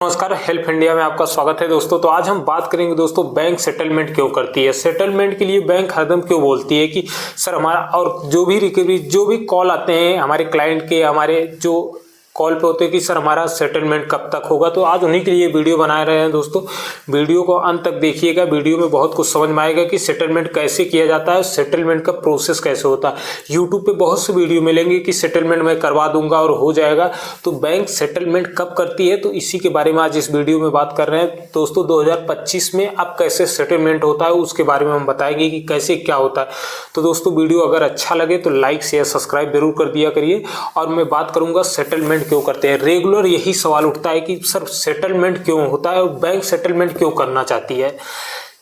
नमस्कार, help India में आपका स्वागत है दोस्तों। तो आज हम बात करेंगे दोस्तों, बैंक सेटलमेंट क्यों करती है, सेटलमेंट के लिए बैंक हरदम क्यों बोलती है कि सर हमारा, और जो भी रिकवरी जो भी कॉल आते हैं हमारे क्लाइंट के, हमारे जो कॉल पे होते हैं कि सर हमारा सेटलमेंट कब तक होगा। तो आज उन्हीं के लिए वीडियो बना रहे हैं दोस्तों। वीडियो को अंत तक देखिएगा, वीडियो में बहुत कुछ समझ में आएगा कि सेटलमेंट कैसे किया जाता है, सेटलमेंट का प्रोसेस कैसे होता है। यूट्यूब पे बहुत से वीडियो मिलेंगे कि सेटलमेंट मैं करवा दूंगा और हो जाएगा। तो बैंक सेटलमेंट कब करती है, तो इसी के बारे में आज इस वीडियो में बात कर रहे हैं दोस्तों। 2025 में अब कैसे सेटलमेंट होता है उसके बारे में हम बताएंगे कि कैसे क्या होता है। तो दोस्तों वीडियो अगर अच्छा लगे तो लाइक शेयर सब्सक्राइब जरूर कर दिया करिए। और मैं बात करूंगा सेटलमेंट क्यों करते हैं। रेगुलर यही सवाल उठता है कि सर सेटलमेंट क्यों होता है और बैंक सेटलमेंट क्यों करना चाहती है।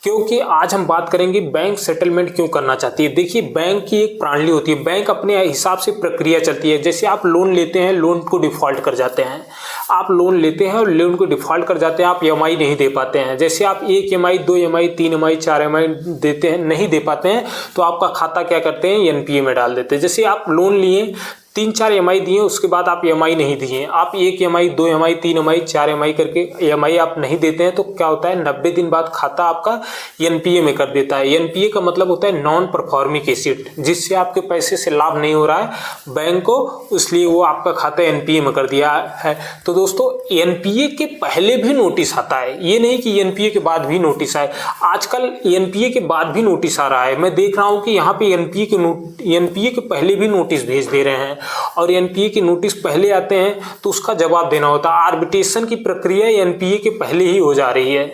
क्योंकि आज हम बात करेंगे बैंक सेटलमेंट क्यों करना चाहती है। देखिए, बैंक की एक प्रणाली होती है, बैंक अपने हिसाब से प्रक्रिया चलती है। जैसे आप लोन लेते हैं, लोन को डिफॉल्ट कर जाते हैं, आप लोन लेते हैं और लोन को डिफॉल्ट कर जाते हैं, आप EMI नहीं दे पाते हैं। जैसे आप 1 EMI 2 EMI 3 EMI 4 EMI देते हैं, नहीं दे पाते हैं, तो आपका खाता क्या करते हैं, NPA में डाल देते हैं। जैसे आप लोन लिए, 3-4 EMI दिए, उसके बाद आप EMI नहीं दिए, आप 1 EMI 2 EMI 3 EMI 4 EMI करके EMI आप नहीं देते हैं, तो क्या होता है, 90 दिन बाद खाता आपका NPA में कर देता है। NPA का मतलब होता है नॉन परफॉर्मिंग एसेट, जिससे आपके पैसे से लाभ नहीं हो रहा है बैंक को, इसलिए वो आपका खाता NPA में कर दिया है। तो दोस्तों NPA के पहले भी नोटिस आता है, ये नहीं कि NPA के बाद भी नोटिस आए। आजकल NPA के बाद भी नोटिस आ रहा है। मैं देख रहा हूँ कि यहाँ पे NPA के पहले भी नोटिस भेज दे रहे हैं, और NPA के नोटिस पहले आते हैं तो उसका जवाब देना होता है। आर्बिट्रेशन की प्रक्रिया NPA के पहले ही हो जा रही है।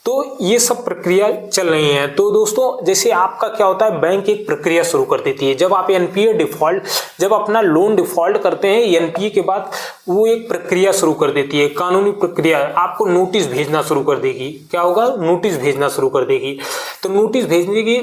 तो ये सब प्रक्रिया चल रही है। तो दोस्तों जैसे आपका क्या होता है, बैंक एक प्रक्रिया शुरू कर देती है। जब आप NPA डिफॉल्ट, जब अपना लोन डिफॉल्ट करते हैं NPA के बाद, वो एक प्रक्रिया शुरू कर देती है, कानूनी प्रक्रिया। आपको नोटिस भेजना शुरू कर देगी। क्या होगा, नोटिस भेजना शुरू कर देगी। तो नोटिस भेजेगी।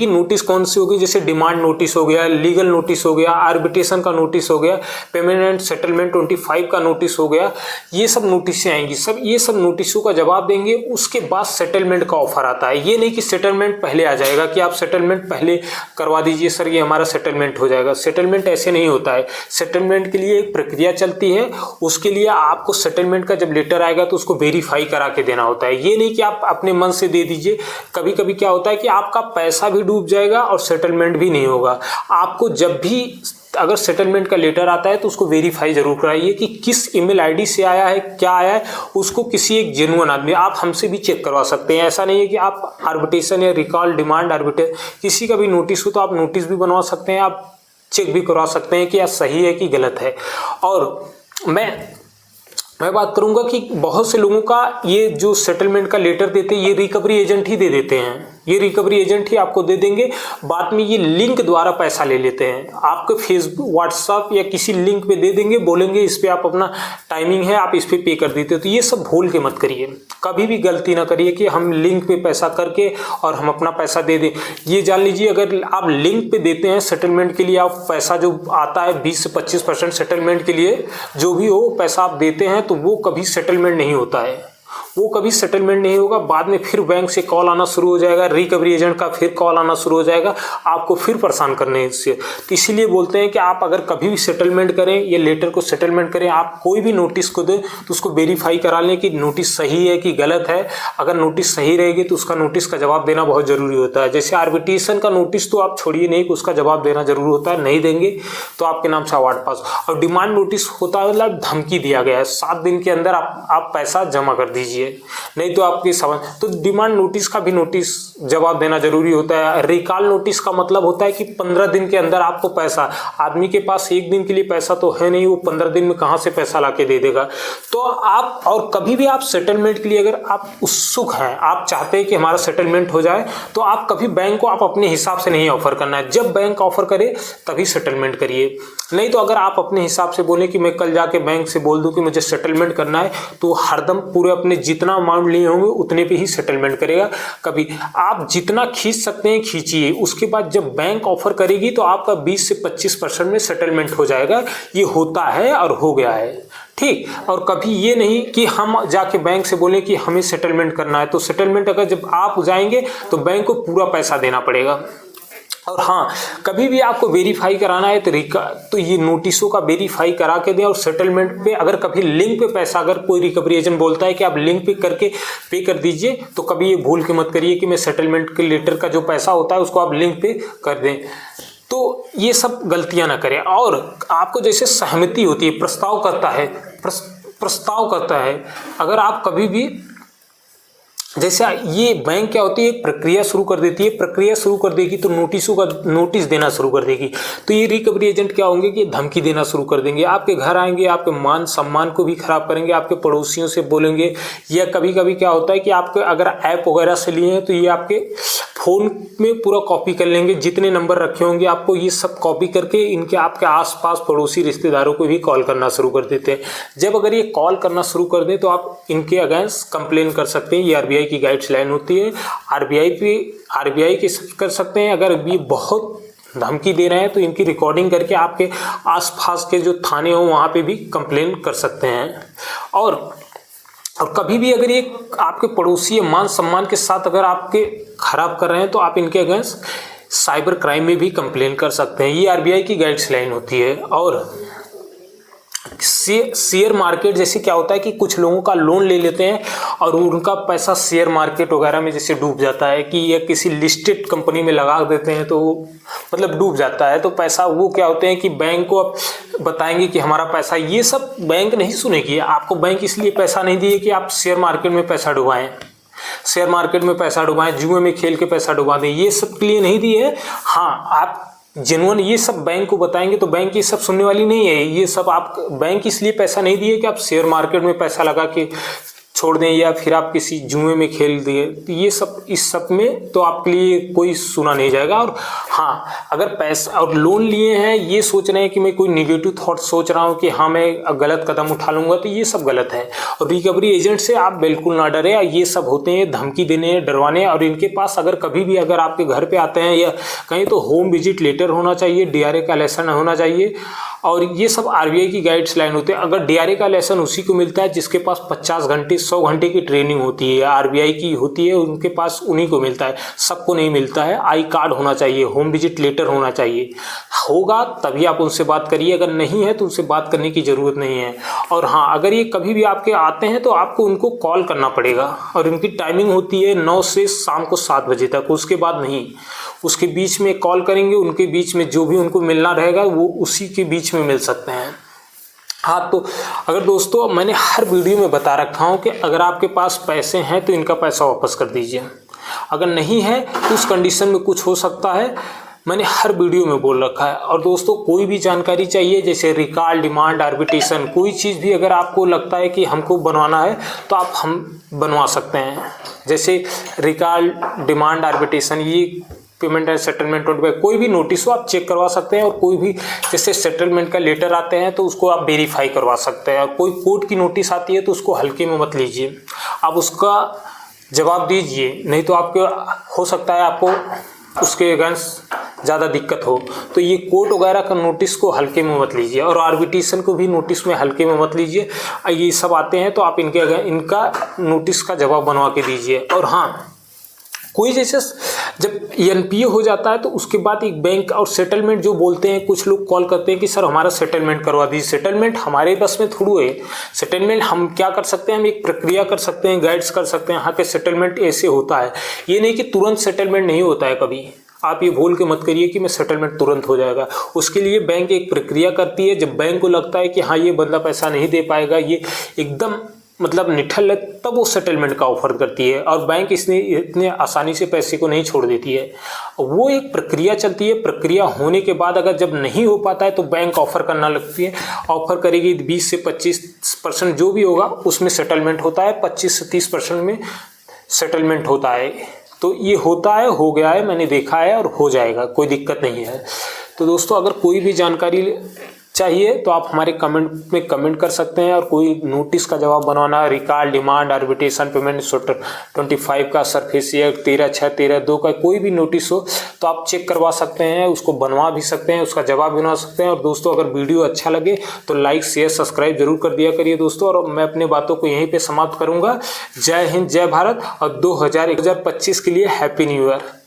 नोटिस कौन सी होगी, जैसे डिमांड नोटिस हो गया, लीगल नोटिस हो गया, आर्बिट्रेशन का नोटिस हो गया, पेमेंट एंड सेटलमेंट 25 का नोटिस हो गया। ये सब नोटिसें आएंगी, ये सब नोटिसों का जवाब देंगे। उसके बाद सेटलमेंट का ऑफर आता है। ये नहीं कि सेटलमेंट पहले आ जाएगा कि आप सेटलमेंट पहले करवा दीजिए सर, ये हमारा सेटलमेंट हो जाएगा। सेटलमेंट ऐसे नहीं होता है। सेटलमेंट के लिए एक प्रक्रिया चलती है। उसके लिए आपको सेटलमेंट का जब लेटर आएगा तो उसको वेरीफाई करा के देना होता है। ये नहीं कि आप अपने मन से दे दीजिए। कभी कभी क्या होता है कि आपका पैसा भी डूब जाएगा और सेटलमेंट भी नहीं होगा। आपको जब भी अगर सेटलमेंट का लेटर आता है तो उसको वेरीफाई जरूर कराइए कि किस ईमेल आईडी से आया है, क्या आया है। उसको किसी एक जेन्युइन आदमी, आप हमसे भी चेक करवा सकते हैं। ऐसा नहीं है कि आप आर्बिट्रेशन या रिकॉल, डिमांड आर्बिट्रेशन, किसी का भी नोटिस हो तो आप नोटिस भी बनवा सकते हैं, आप चेक भी करवा सकते हैं कि यह सही है कि गलत है। और मैं बात करूंगा कि बहुत से लोगों का ये जो सेटलमेंट का लेटर देते हैं, ये रिकवरी एजेंट ही दे देते हैं। ये रिकवरी एजेंट ही आपको दे देंगे। बाद में ये लिंक द्वारा पैसा ले लेते हैं। आपके फेसबुक, व्हाट्सएप या किसी लिंक पे दे देंगे, बोलेंगे इस पे आप अपना टाइमिंग है, आप इस पे पे कर देते हो। तो ये सब भूल के मत करिए, कभी भी गलती ना करिए कि हम लिंक पे पैसा करके और हम अपना पैसा दे दें। ये जान लीजिए, अगर आप लिंक पे देते हैं सेटलमेंट के लिए, आप पैसा जो आता है 20 से 25% सेटलमेंट के लिए, जो भी हो पैसा आप देते हैं, तो वो कभी सेटलमेंट नहीं होता है। वो कभी सेटलमेंट नहीं होगा। बाद में फिर बैंक से कॉल आना शुरू हो जाएगा, रिकवरी एजेंट का फिर कॉल आना शुरू हो जाएगा, आपको फिर परेशान करने से। तो इसीलिए बोलते हैं कि आप अगर कभी भी सेटलमेंट करें, ये लेटर को सेटलमेंट करें, आप कोई भी नोटिस को दें तो उसको वेरीफाई करा लें कि नोटिस सही है कि गलत है। अगर नोटिस सही रहेगी तो उसका नोटिस का जवाब देना बहुत जरूरी होता है। जैसे आर्बिट्रेशन का नोटिस तो आप छोड़िए नहीं, कि उसका जवाब देना जरूरी होता है। नहीं देंगे तो आपके नाम से अवार्ड पास। और डिमांड नोटिस होता है, मतलब धमकी दिया गया है, 7 दिन के अंदर आप पैसा जमा कर दीजिए, नहीं तो आपकी समझ। तो डिमांड नोटिस का भी नोटिस जवाब देना जरूरी होता है। रिकॉल नोटिस का मतलब होता है कि 15 दिन के अंदर आपको पैसा, आदमी के पास 1 दिन के लिए पैसा तो है नहीं, वो 15 दिन में कहां से पैसा लाके दे देगा। तो आप, और कभी भी आप सेटलमेंट के लिए अगर आप उत्सुक हैं, आप चाहते हैं कि हमारा सेटलमेंट हो जाए, तो आप कभी बैंक को आप अपने हिसाब से नहीं ऑफर करना है। जब बैंक ऑफर करे तभी सेटलमेंट करिए। नहीं तो अगर आप अपने हिसाब से बोले कि मैं कल जाके बैंक से बोल दूं कि मुझे सेटलमेंट करना है, तो हरदम पूरे अपने जितना अमाउंट लिए होंगे उतने पे ही सेटलमेंट करेगा। कभी आप जितना खींच सकते हैं खींचिए, उसके बाद जब बैंक ऑफर करेगी तो आपका 20 से 25% में सेटलमेंट हो जाएगा। ये होता है और हो गया है, ठीक। और कभी ये नहीं कि हम जाके बैंक से बोले कि हमें सेटलमेंट करना है, तो सेटलमेंट अगर जब आप जाएंगे तो बैंक को पूरा पैसा देना पड़ेगा। और हाँ, कभी भी आपको वेरीफाई कराना है तो ये नोटिसों का वेरीफाई करा के दें। और सेटलमेंट पे अगर कभी लिंक पे पैसा, अगर कोई रिकवरी एजेंट बोलता है कि आप लिंक पे करके पे कर दीजिए, तो कभी ये भूल के मत करिए कि मैं सेटलमेंट के लेटर का जो पैसा होता है उसको आप लिंक पे कर दें। तो ये सब गलतियां ना करें। और आपको जैसे सहमति होती है, प्रस्ताव करता है, अगर आप कभी भी जैसे ये बैंक क्या होती है, एक प्रक्रिया शुरू कर देती है, प्रक्रिया शुरू कर देगी तो नोटिस देना शुरू कर देगी। तो ये रिकवरी एजेंट क्या होंगे कि धमकी देना शुरू कर देंगे, आपके घर आएंगे, आपके मान सम्मान को भी खराब करेंगे, आपके पड़ोसियों से बोलेंगे। या कभी कभी क्या होता है कि आपके अगर ऐप वगैरह से लिए हैं तो ये आपके फ़ोन में पूरा कॉपी कर लेंगे, जितने नंबर रखे होंगे आपको ये सब कॉपी करके इनके आपके आसपास पड़ोसी रिश्तेदारों को भी कॉल करना शुरू कर देते हैं। जब अगर ये कॉल करना शुरू कर दें तो आप इनके अगेंस्ट कंप्लेन कर सकते हैं। ये आरबीआई की गाइडलाइन होती है, आरबीआई के कर सकते हैं। अगर ये बहुत धमकी दे रहे हैं तो इनकी रिकॉर्डिंग करके आपके आसपास के जो थाने हो वहाँ पे भी कंप्लेन कर सकते हैं। और कभी भी अगर ये आपके पड़ोसी मान सम्मान के साथ अगर आपके खराब कर रहे हैं तो आप इनके अगेंस्ट साइबर क्राइम में भी कंप्लेन कर सकते हैं। ये आरबीआई की गाइडलाइन होती है। और शेयर मार्केट जैसे क्या होता है कि कुछ लोगों का लोन ले लेते हैं और उनका पैसा शेयर मार्केट वगैरह में जैसे डूब जाता है, कि ये किसी लिस्टेड कंपनी में लगा देते हैं तो मतलब डूब जाता है। तो पैसा वो क्या होते हैं कि बैंक को अब बताएंगे कि हमारा पैसा, ये सब बैंक नहीं सुनेगी। आपको बैंक इसलिए पैसा नहीं दिए कि आप शेयर मार्केट में पैसा डुबाएं, शेयर मार्केट में पैसा डुबाएं, जुए में खेल के पैसा डुबा दें, ये सब के लिए नहीं दिए है। हाँ, आप जेन्युइन ये सब बैंक को बताएंगे तो बैंक ये सब सुनने वाली नहीं है। ये सब आप बैंक इसलिए पैसा नहीं दिए कि आप शेयर मार्केट में पैसा लगा के छोड़ दें या फिर आप किसी जुए में खेल दिए, तो ये सब इस सब में तो आपके लिए कोई सुना नहीं जाएगा। और हाँ, अगर पैसा और लोन लिए हैं, ये सोच रहे हैं कि मैं कोई निगेटिव थॉट सोच रहा हूँ कि हाँ मैं गलत कदम उठा लूँगा, तो ये सब गलत है। और रिकवरी एजेंट से आप बिल्कुल ना डरें। ये सब होते हैं धमकी देने, डरवाने। और इनके पास अगर कभी भी अगर आपके घर पे आते हैं या कहीं, तो होम विजिट लेटर होना चाहिए, डीआरए का लाइसेंस होना चाहिए। और ये सब आरबीआई की गाइडलाइन होते हैं। अगर डीआरए का लाइसेंस उसी को मिलता है जिसके पास 50 घंटे 100 घंटे की ट्रेनिंग होती है, आरबीआई की होती है, उनके पास उन्हीं को मिलता है, सबको नहीं मिलता है। आई कार्ड होना चाहिए, होम विजिट लेटर होना चाहिए, होगा तभी आप उनसे बात करिए। अगर नहीं है तो उनसे बात करने की ज़रूरत नहीं है। और हाँ, अगर ये कभी भी आपके आते हैं तो आपको उनको कॉल करना पड़ेगा। और इनकी टाइमिंग होती है 9 से शाम को 7 बजे तक, उसके बाद नहीं। उसके बीच में कॉल करेंगे, उनके बीच में जो भी उनको मिलना रहेगा वो उसी के बीच में मिल सकते हैं। हाँ, तो अगर दोस्तों मैंने हर वीडियो में बता रखा हूँ कि अगर आपके पास पैसे हैं तो इनका पैसा वापस कर दीजिए, अगर नहीं है तो उस कंडीशन में कुछ हो सकता है, मैंने हर वीडियो में बोल रखा है। और दोस्तों कोई भी जानकारी चाहिए, जैसे रिकॉल, डिमांड, आर्बिट्रेशन, कोई चीज़ भी अगर आपको लगता है कि हमको बनवाना है तो आप हम बनवा सकते हैं। जैसे रिकॉल, डिमांड, आर्बिट्रेशन, ये पेमेंट एंड सेटलमेंट 25, कोई भी नोटिस हो आप चेक करवा सकते हैं। और कोई भी जैसे सेटलमेंट का लेटर आते हैं तो उसको आप वेरीफाई करवा सकते हैं। और कोई कोर्ट की नोटिस आती है तो उसको हल्के में मत लीजिए, आप उसका जवाब दीजिए, नहीं तो आपको हो सकता है आपको उसके अगेंस्ट ज़्यादा दिक्कत हो। तो ये कोर्ट वगैरह का नोटिस को हल्के में मत लीजिए, और आर्बिट्रेशन को भी नोटिस में हल्के में मत लीजिए। ये सब आते हैं तो आप इनका नोटिस का जवाब बनवा के दीजिए। और हाँ, कोई जैसे जब एनपीए हो जाता है तो उसके बाद एक बैंक और सेटलमेंट जो बोलते हैं, कुछ लोग कॉल करते हैं कि सर हमारा सेटलमेंट करवा दीजिए। सेटलमेंट हमारे बस में थोड़ी है। सेटलमेंट हम क्या कर सकते हैं, हम एक प्रक्रिया कर सकते हैं, गाइड्स कर सकते हैं। हाँ कि सेटलमेंट ऐसे होता है, ये नहीं कि तुरंत सेटलमेंट नहीं होता है। कभी आप ये भूल के मत करिए कि मैं सेटलमेंट तुरंत हो जाएगा। उसके लिए बैंक एक प्रक्रिया करती है। जब बैंक को लगता है कि हाँ ये बंदा पैसा नहीं दे पाएगा, ये एकदम मतलब निठल है, तब वो सेटलमेंट का ऑफर करती है। और बैंक इतने आसानी से पैसे को नहीं छोड़ देती है, वो एक प्रक्रिया चलती है। प्रक्रिया होने के बाद अगर जब नहीं हो पाता है तो बैंक ऑफर करना लगती है। ऑफर करेगी 20 से 25% जो भी होगा उसमें सेटलमेंट होता है, 25 से 30% में सेटलमेंट होता है। तो ये होता है, हो गया है, मैंने देखा है और हो जाएगा, कोई दिक्कत नहीं है। तो दोस्तों अगर कोई भी जानकारी चाहिए तो आप हमारे कमेंट में कमेंट कर सकते हैं। और कोई नोटिस का जवाब बनवाना, रिकॉल, डिमांड, आर्बिट्रेशन, पेमेंट 25 का, सरफेसिया 13/6/13/2 का कोई भी नोटिस हो तो आप चेक करवा सकते हैं, उसको बनवा भी सकते हैं, उसका जवाब बनवा सकते हैं। और दोस्तों अगर वीडियो अच्छा लगे तो लाइक, शेयर, सब्सक्राइब जरूर कर दिया करिए दोस्तों। और मैं अपनी बातों को यहीं पर समाप्त करूँगा। जय हिंद, जय भारत। और 2025 के लिए हैप्पी न्यू ईयर।